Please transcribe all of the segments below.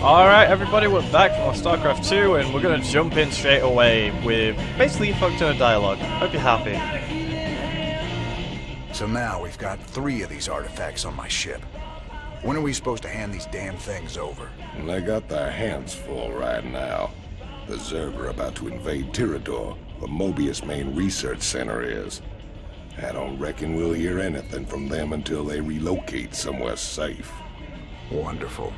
Alright everybody, we're back from our Starcraft 2 and we're going to jump in straight away with basically a fuck ton of dialogue. Hope you're happy. So now we've got 3 of these artifacts on my ship. When are we supposed to hand these damn things over? They got their hands full right now. The Zerg are about to invade Tirador, where Mobius' main research center is. I don't reckon we'll hear anything from them until they relocate somewhere safe. Wonderful.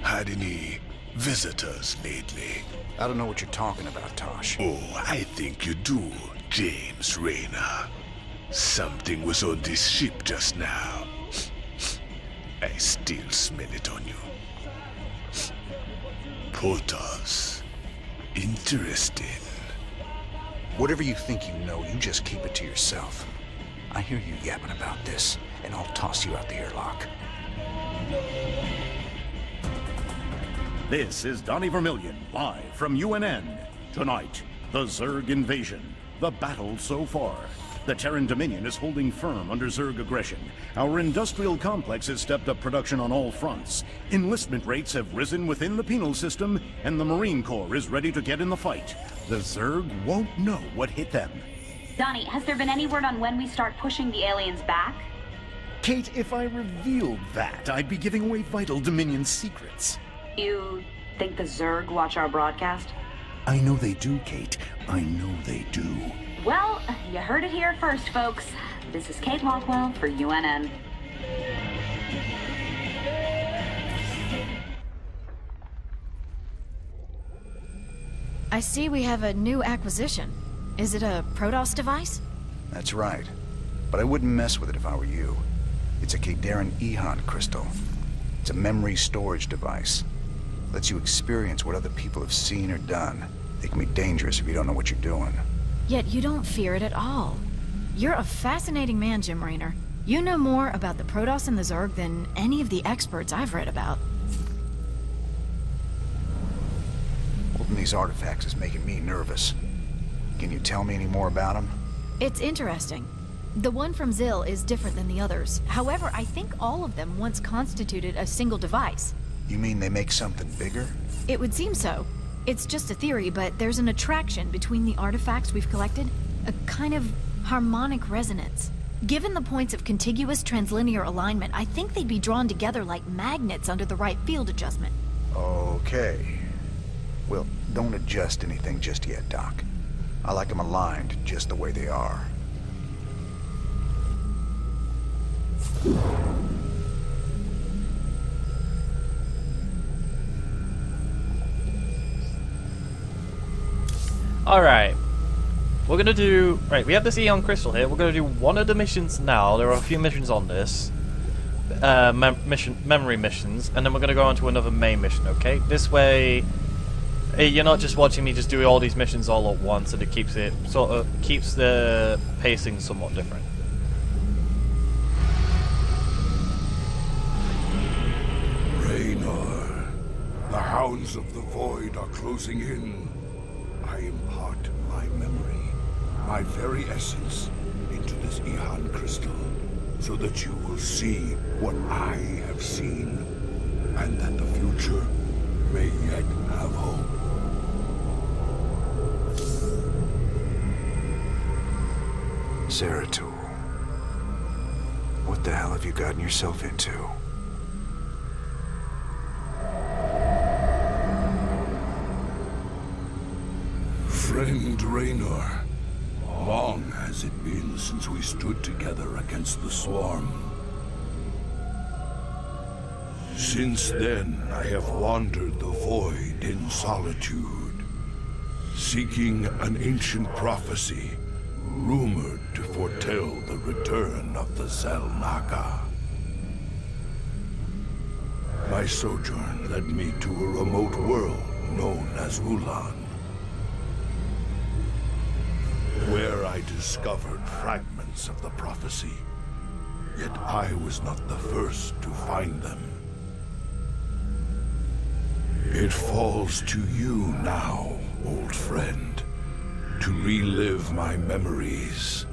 Had any visitors lately? I don't know what you're talking about, Tosh. Oh, I think you do, James Rayner. Something was on this ship just now. I still smell it on you. Protoss. Interesting. Whatever you think you know, you just keep it to yourself. I hear you yapping about this, and I'll toss you out the airlock. This is Donnie Vermillion, live from UNN. Tonight, the Zerg invasion. The battle so far. The Terran Dominion is holding firm under Zerg aggression. Our industrial complex has stepped up production on all fronts. Enlistment rates have risen within the penal system, and the Marine Corps is ready to get in the fight. The Zerg won't know what hit them. Donnie, has there been any word on when we start pushing the aliens back? Kate, if I revealed that, I'd be giving away vital Dominion secrets. You think the Zerg watch our broadcast? I know they do, Kate. I know they do. Well, you heard it here first, folks. This is Kate Lothwell for UNN. I see we have a new acquisition. Is it a Protoss device? That's right. But I wouldn't mess with it if I were you. It's a Kadaran Ehon crystal. It's a memory storage device. Lets you experience what other people have seen or done. It can be dangerous if you don't know what you're doing. Yet you don't fear it at all. You're a fascinating man, Jim Raynor. You know more about the Protoss and the Zerg than any of the experts I've read about. Holding these artifacts is making me nervous. Can you tell me any more about them? It's interesting. The one from Zill is different than the others. However, I think all of them once constituted a single device. You mean they make something bigger? It would seem so. It's just a theory, but there's an attraction between the artifacts we've collected. A kind of harmonic resonance. Given the points of contiguous translinear alignment, I think they'd be drawn together like magnets under the right field adjustment. Okay. Well, don't adjust anything just yet, Doc. I like them aligned just the way they are. Alright. We're gonna do... Right, we have this Eon Crystal here. We're gonna do one of the missions now. There are a few missions on this. Memory missions. And then we're gonna go on to another main mission, okay? This way... You're not just watching me just do all these missions all at once, and it keeps the pacing somewhat different. Raynor, the hounds of the void are closing in. I impart my memory, my very essence, into this Ehon crystal, so that you will see what I have seen, and that the future may yet have hope. Zeratul. What the hell have you gotten yourself into? Friend Raynor, long has it been since we stood together against the Swarm. Since then, I have wandered the void in solitude, seeking an ancient prophecy, rumored to foretell the return of the Xel'Naga. My sojourn led me to a remote world known as Ulan, where I discovered fragments of the prophecy. Yet I was not the first to find them. It falls to you now, old friend, to relive my memories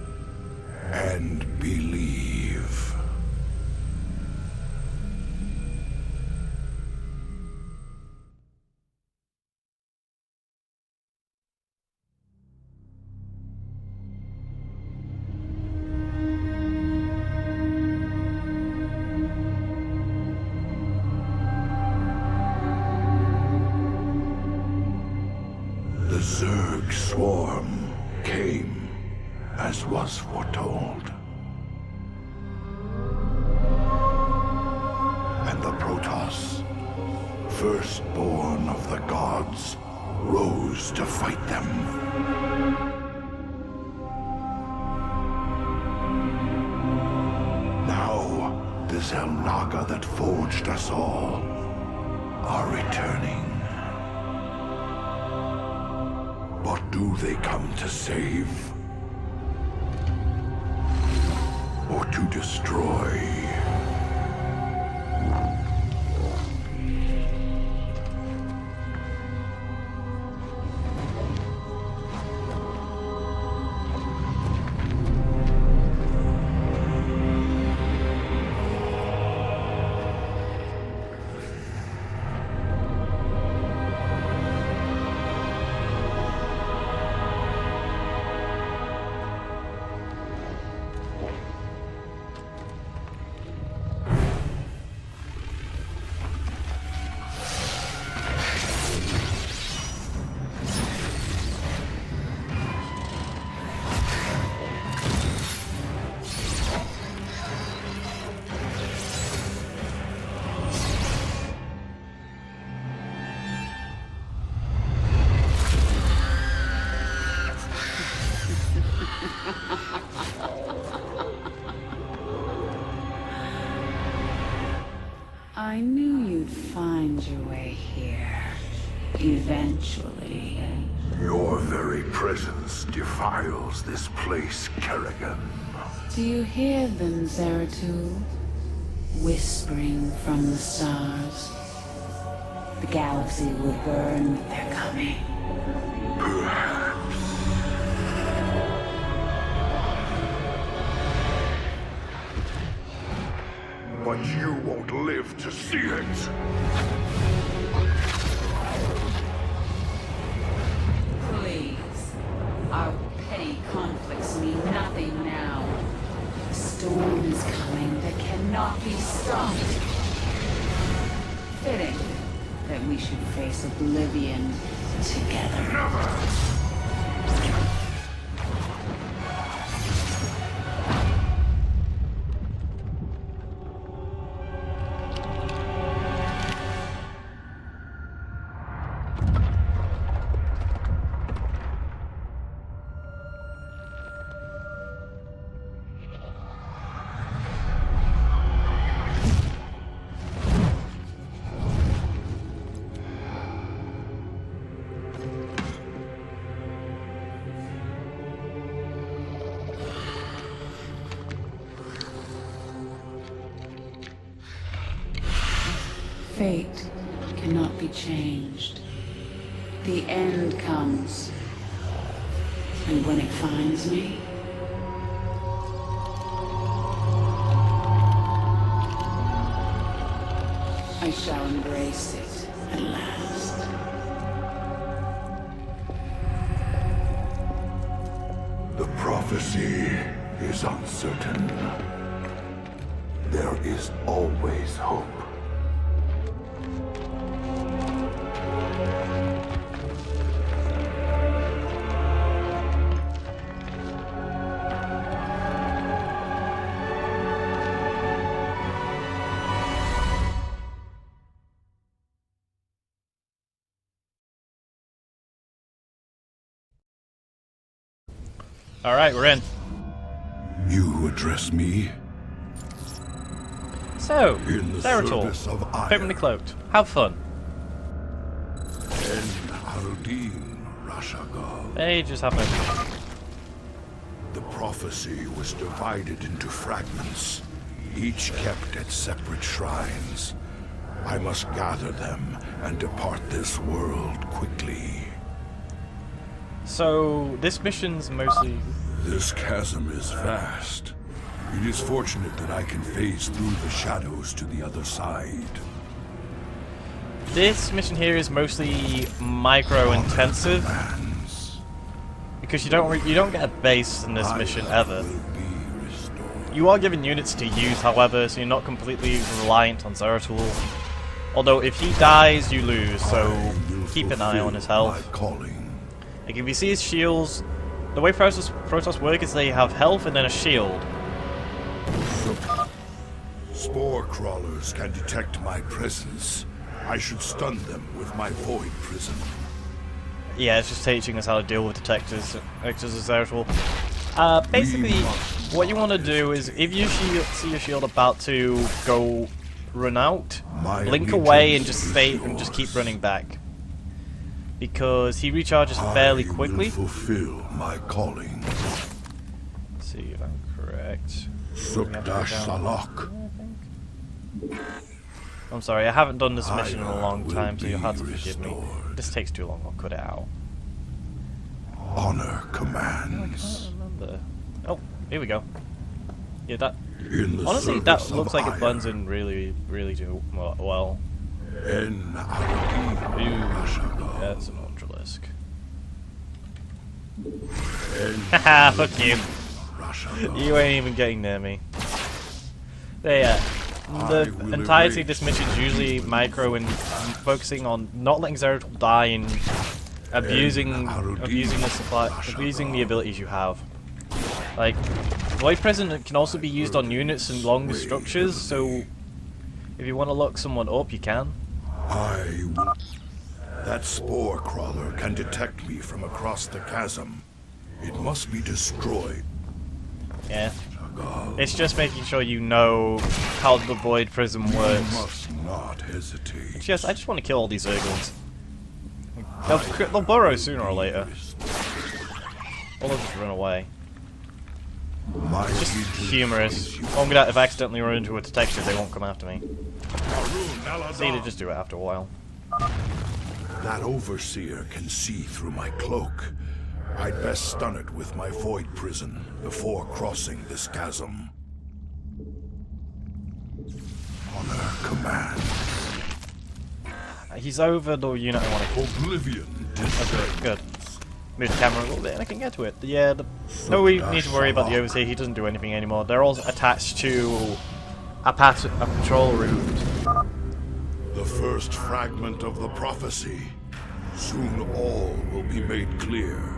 and believe. Zerg swarm came, as was foretold. And the Protoss, firstborn of the gods, rose to fight them. Now, the Zelnaga that forged us all are returning. What do they come to save? Or to destroy? I knew you'd find your way here. Eventually. Your very presence defiles this place, Kerrigan. Do you hear them, Zeratul? Whispering from the stars. The galaxy will burn with their coming. Perhaps. But you won't live to see it. Please. Our petty conflicts mean nothing now. The storm is coming that cannot be stopped. Fitting that we should face oblivion together. Never! Fate cannot be changed. The end comes. And when it finds me, I shall embrace it at last. The prophecy is uncertain. There is always hope. Alright, we're in. You address me? So, In the Zeratul, service of Ire. permanently cloaked. Have fun. And Aldin Rashagov. They just have no... The prophecy was divided into fragments, each kept at separate shrines. I must gather them and depart this world quickly. So, this mission's mostly... This chasm is vast. It is fortunate that I can phase through the shadows to the other side. This mission here is mostly micro-intensive, Lands, because you don't get a base in this mission ever. will be restored. You are given units to use, however, so you're not completely reliant on Zeratul. Although if he dies, you lose, so I will keep an eye on his fulfill health. my calling. Like if you see his shields, the way Protoss work is they have health and then a shield. Spore crawlers can detect my presence. I should stun them with my void prism. Yeah, it's just teaching us how to deal with detectors as Zeratul. Basically, what you want to do is, if you see your shield about to run out, blink away and just stay and just keep running back, because he recharges fairly quickly. I will fulfill my calling. Let's see if I'm correct. Sukdash Salak. I'm sorry, I haven't done this mission in a long time, so you'll have to forgive me. This takes too long, I'll cut it out. Honor commands. Oh, here we go. Yeah, that... Honestly, that looks like it blends in really, really well. That's an Ultralisk. Haha, fuck you. You ain't even getting near me. There, yeah. The entirety of this mission is usually micro and focusing on not letting Zeratul die and abusing the abilities you have. Like, Void Prism can also be used on units and long structures, so if you want to lock someone up, you can. That spore crawler can detect me from across the chasm. It must be destroyed. Yeah. It's just making sure you know how the Void Prism works. You must not hesitate. Yes, I just want to kill all these Zerglings. They'll burrow sooner or later. Or they'll just run away. It's just humorous. Oh, if I accidentally run into a detector, they won't come after me. See, they just do it after a while. That overseer can see through my cloak. I'd best stun it with my void prison before crossing this chasm. Honor command. He's over the unit I want to kill. Oblivion. Okay, good. Move the camera a little bit and I can get to it. Yeah, no, we need to worry about the overseer. He doesn't do anything anymore. They're all attached to a patrol route. The first fragment of the prophecy. Soon all will be made clear.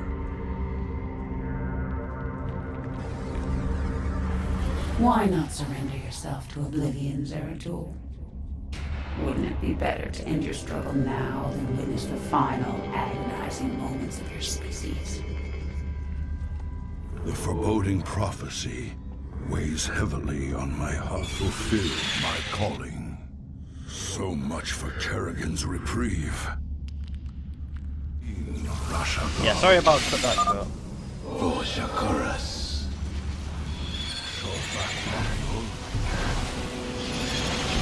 Why not surrender yourself to oblivion, Zeratul? Wouldn't it be better to end your struggle now than witness the final agonizing moments of your species? The foreboding prophecy weighs heavily on my heart. Fulfill my calling. So much for Kerrigan's reprieve. Yeah, sorry about that short.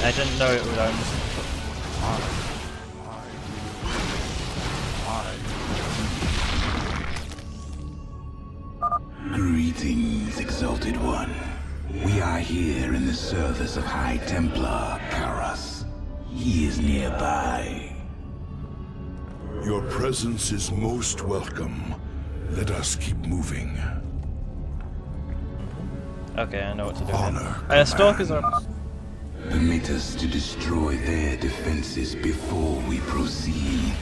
I didn't know it would only... Greetings, Exalted One. We are here in the service of High Templar Karas. He is nearby. Your presence is most welcome. Let us keep moving. Okay, I know what to do. Honor. Stalkers are... Permit us to destroy their defenses before we proceed.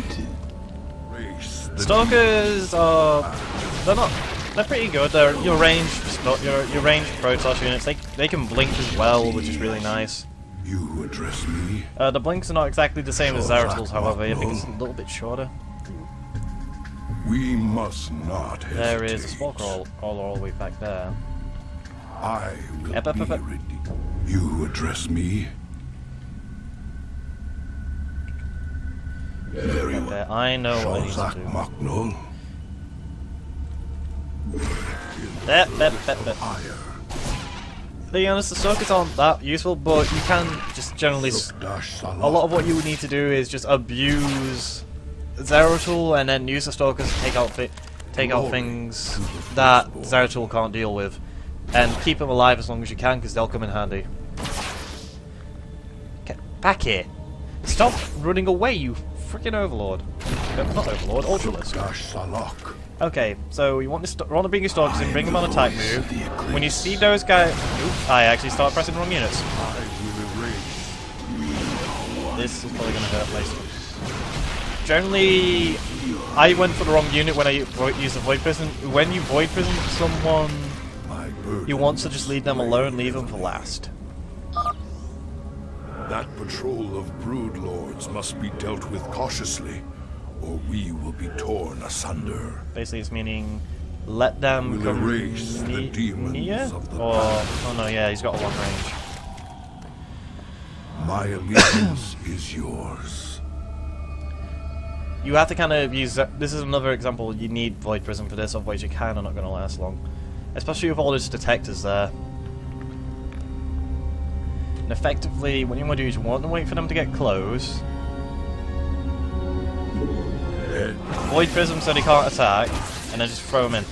Stalkers are... They're pretty good. They're your ranged Protoss units. They can blink as well, which is really nice. You address me? The blinks are not exactly the same as Zeratul's, however, because it's a little bit shorter. We must not hesitate. There is a spore crawler all the way back there. I will be ready. You address me? Very well. I know what I need to do. Maknol. To be honest, the Stalkers aren't that useful, but you can just generally... A lot of what you would need to do is just abuse Zeratul and then use the Stalkers to take out things that Zeratul can't deal with. And keep them alive as long as you can, because they'll come in handy. Get back here! Stop running away, you freaking Overlord! Not Overlord, Ultralisk. Okay, so you want to bring your Stalkers and bring them on attack move. When you see those guys... Oops, I actually start pressing wrong units. This is probably going to hurt later. Generally, I went for the wrong unit when I used the Void Prison. When you Void Prison someone, you want to just leave them alone, leave them for last. That patrol of brood lords must be dealt with cautiously, or we will be torn asunder. Basically, it's meaning let them We'll come erase the demons near, of the or past. oh no, yeah, he's got a long range. My allegiance is yours. You have to kind of use. This is another example. You need Void Prism for this, otherwise you're kind of not going to last long, especially with all those detectors there. And effectively, what you want to do is you want to wait for them to get close. Void Prism so they can't attack, and then just throw them in.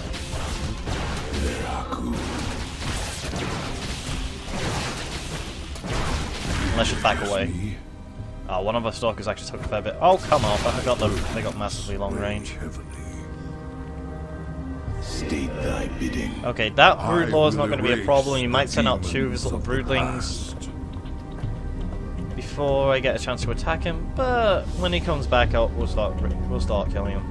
Unless you back away. Oh, one of our stalkers actually took a fair bit. Oh, come off! I forgot they got massively long range. State thy bidding. Okay, that Broodlord is not going to be a problem. You might send out 2 of his little broodlings before I get a chance to attack him, but when he comes back out, we'll start killing him.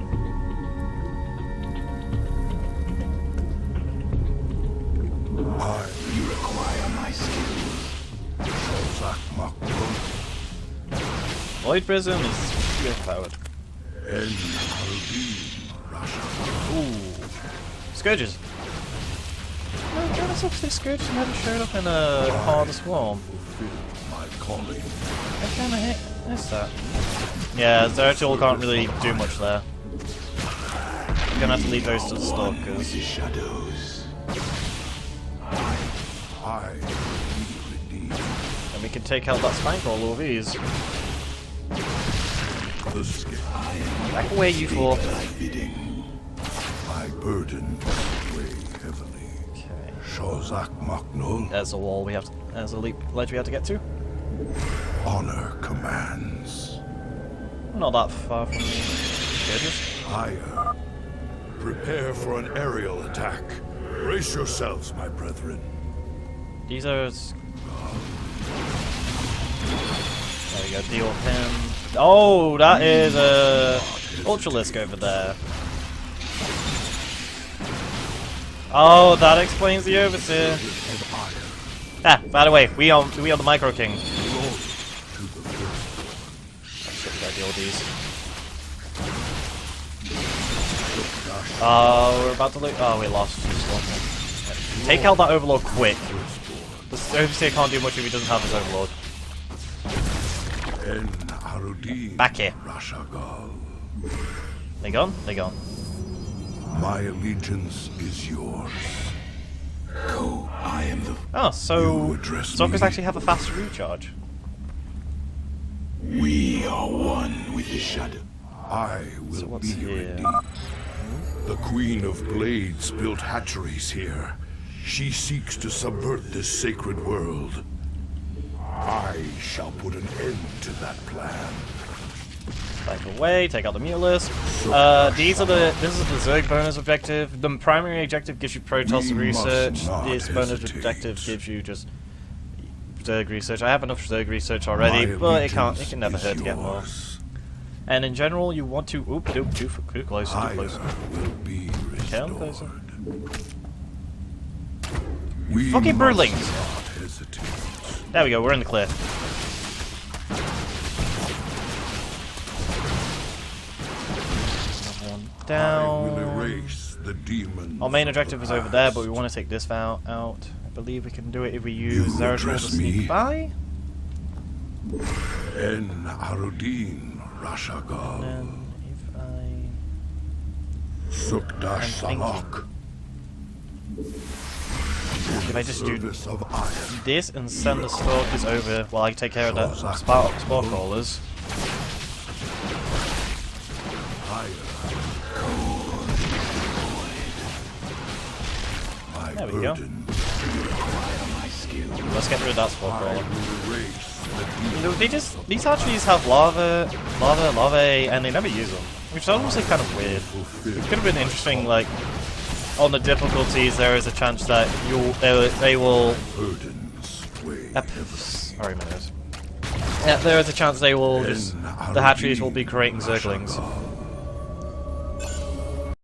You require my skills. Void Prism is overpowered. Ooh. Scourges. No, Jonas actually Scourges never showed up in a Hard Swarm. I kinda missed that. Yeah, Zeratul can't really do much there. You're gonna have to leave those to the Stalkers. Shadows. And we can take out that Spine Crawler with ease. Back away, you four. My burden weigh heavily. Okay. Shozak Maknul. There's a wall we have to, there's a ledge we have to get to. Honor commands. We're not that far from the Scourges. Higher. Prepare for an aerial attack. Brace yourselves, my brethren. These are... There we go, deal with him. Oh, that is a Ultralisk over there. Oh, that explains the Overseer. Ah, by the way, we are the Micro King. Let's deal with these. Oh, we're about to lose. Oh, we lost. Take out that Overlord quick. The Overseer can't do much if he doesn't have his Overlord. Back here. They gone? They gone. My allegiance is yours. Go, I am the... Oh, so Stalkers actually have a faster recharge. We are one with the shadow. I will So be what's your here? indeed. The Queen of Blades built hatcheries here. She seeks to subvert this sacred world. I shall put an end to that plan. Back away, take out the Mutalisk. This is the Zerg bonus objective. The primary objective gives you Protoss research. This bonus objective gives you just Zerg research. I have enough Zerg research already, but it can never hurt to get more. And in general, you want to too close, too close. Okay, I'm closer. Fucking Broodlings! There we go, we're in the clear. One down. Our main objective is over there, but we want to take this out. I believe we can do it if we use Zeratul to sneak by. En Arudin Rashagal. And if I... Sukdash Salak. If I just do this and send the Stalkers over while I take care of the Spore Crawlers. There we go. Let's get rid of that Spore Crawler. You know, these archeries have lava, and they never use them, which is honestly kind of weird. It could have been interesting, like, on the difficulties there is a chance that they will... Sorry, minutes. Yeah, there is a chance they will just... the hatcheries will be creating Zerglings.